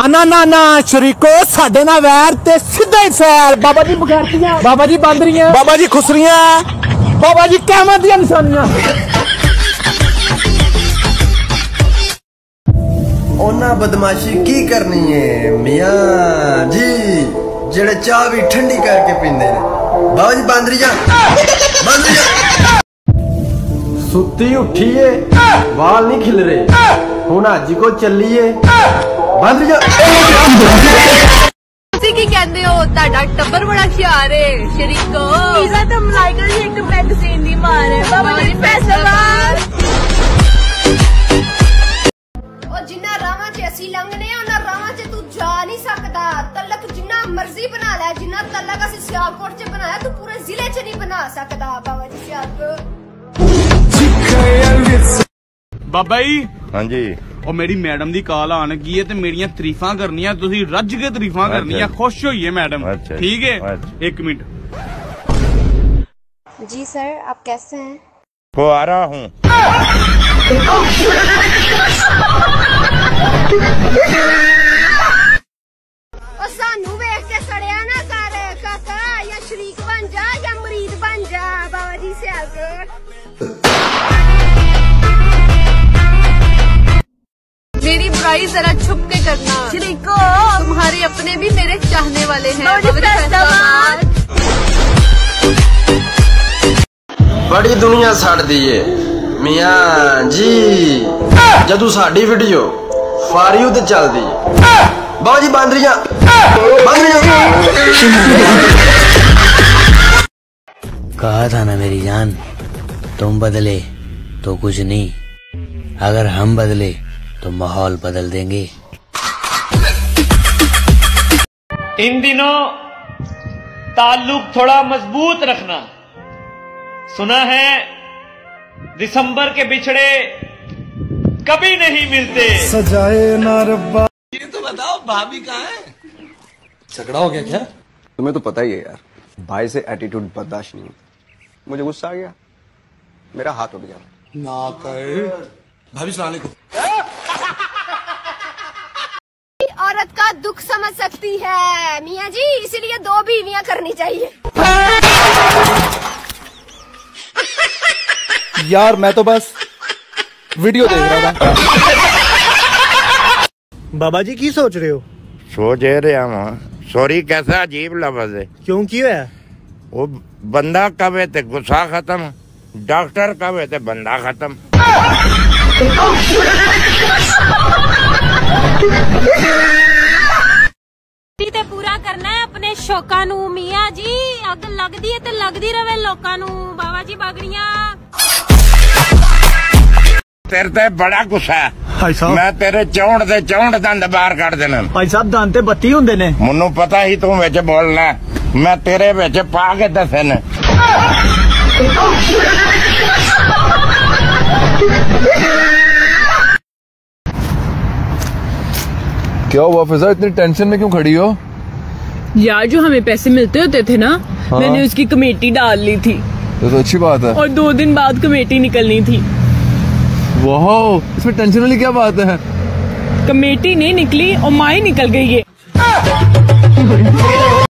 ना ना ना शरीको साडे ना वैर ते सीधा ही फैर। बाबा जी बगैरतियां, बाबा जी बांदरियां, बाबा जी खुसरियां, बाबा जी क़यामत दी निशानियां। ओना बदमाशी की करनी है मियां जी, जेड़े चाह भी ठंडी करके पींदे ने। बाबा जी बांदरियां, बांदरियां। सुती उठिए वाल नहीं खिल रहे, हुण अज को चलिए बांदरियां। ਤੁਸੀਂ ਕੀ ਕਹਿੰਦੇ ਹੋ? ਤੁਹਾਡਾ ਟੱਬਰ ਬੜਾ ਹੁਸ਼ਿਆਰ ਹੈ ਸ਼ਰੀਕੋ। ਪੀਜ਼ਾ ਤਾਂ ਮਲਾਈਕਾ ਦੀ ਇੱਕ ਮੈਗਜ਼ੀਨ ਦੀ ਮਾਰ ਹੈ। ਬਾਬਾ ਜੀ ਫੈਸਲਾਬਾਦ ਉਹ ਜਿੰਨਾ ਰਾਵਾਂ 'ਚ ਅਸੀਂ ਲੰਘਨੇ ਆ ਉਹਨਾਂ ਰਾਵਾਂ 'ਚ ਤੂੰ ਜਾ ਨਹੀਂ ਸਕਦਾ। ਤਲਕ ਜਿੰਨਾ ਮਰਜ਼ੀ ਬਣਾ ਲੈ, ਜਿੰਨਾ ਤਲਕ ਅਸੀਂ ਸਿਆਲਕੋਟ 'ਚ ਬਣਾਇਆ ਤੂੰ ਪੂਰੇ ਜ਼ਿਲ੍ਹੇ 'ਚ ਨਹੀਂ ਬਣਾ ਸਕਦਾ। ਬਾਬਾ ਜੀ ਸਿਆਲਕੋਟ। बाबा जी हाँ जी और मेरी मैडम दी कॉल आन लगी है ते मेरियां तारीफां करनियां, तुसी रज के तारीफां करनियां, खुश होइए मैडम। ठीक है एक मिनट। जी सर आप कैसे हैं? को आ रहा हूँ। सानू वेख के सड़िया ना कर काका, या शरीक बन जा या मुरीद बन जा। बाबा जी सियालकोट। मेरी बुराई जरा छुप के करना शरीको, तुम्हारे अपने भी मेरे चाहने वाले हैं। बड़ी दुनिया सड़ दी है मियां जी, जदू साडी वीडियो फारियू ते चल दी। बाबा जी बांदरियां, बांदरियां। कहा था ना मेरी जान, तुम बदले तो कुछ नहीं, अगर हम बदले तो माहौल बदल देंगे। इन दिनों ताल्लुक थोड़ा मजबूत रखना। सुना है दिसंबर के बिछड़े कभी नहीं मिलते। सजाए ना रब्बा। ये तो बताओ भाभी कहाँ है? झगड़ा हो गया क्या? तुम्हें तो पता ही है यार, भाई से एटीट्यूड बर्दाश्त नहीं होता। मुझे गुस्सा आ गया, मेरा हाथ उठ गया। ना कर भाभी सुनाने को। औरत का दुख समझ सकती है मियां जी, इसीलिए 2 बीवियां करनी चाहिए। यार मैं तो बस वीडियो देख रहा था। बाबा जी की सोच रहे हो? सोच रहा हूँ। सॉरी कैसा अजीब लफ्ज है। क्यों की है? वो बंदा कवे ते गुस्सा खत्म, डॉक्टर कवे ते बंदा खत्म। ते पूरा करना है अपने शौकां नू मियां जी, अग लगदी है ते लगदी रवे लोकां नू। बाबा जी बागड़ियां। तेरे ते बड़ा गुस्सा है भाई साहब। मैं तेरे चौंड दंद बाहर कट देना। भाई साहब दंद ते 32 हुंदे ने। मुन्नू पता ही तू विच बोलना, मैं तेरे विच पा के दसे ने। क्या हुआ फिजा, इतनी टेंशन में क्यों खड़ी हो? यार जो हमें पैसे मिलते होते थे ना, मैंने उसकी कमेटी डाल ली थी। तो अच्छी बात है। और 2 दिन बाद कमेटी निकलनी थी। वाह, इसमें टेंशन वाली क्या बात है? कमेटी नहीं निकली और माई निकल गई है।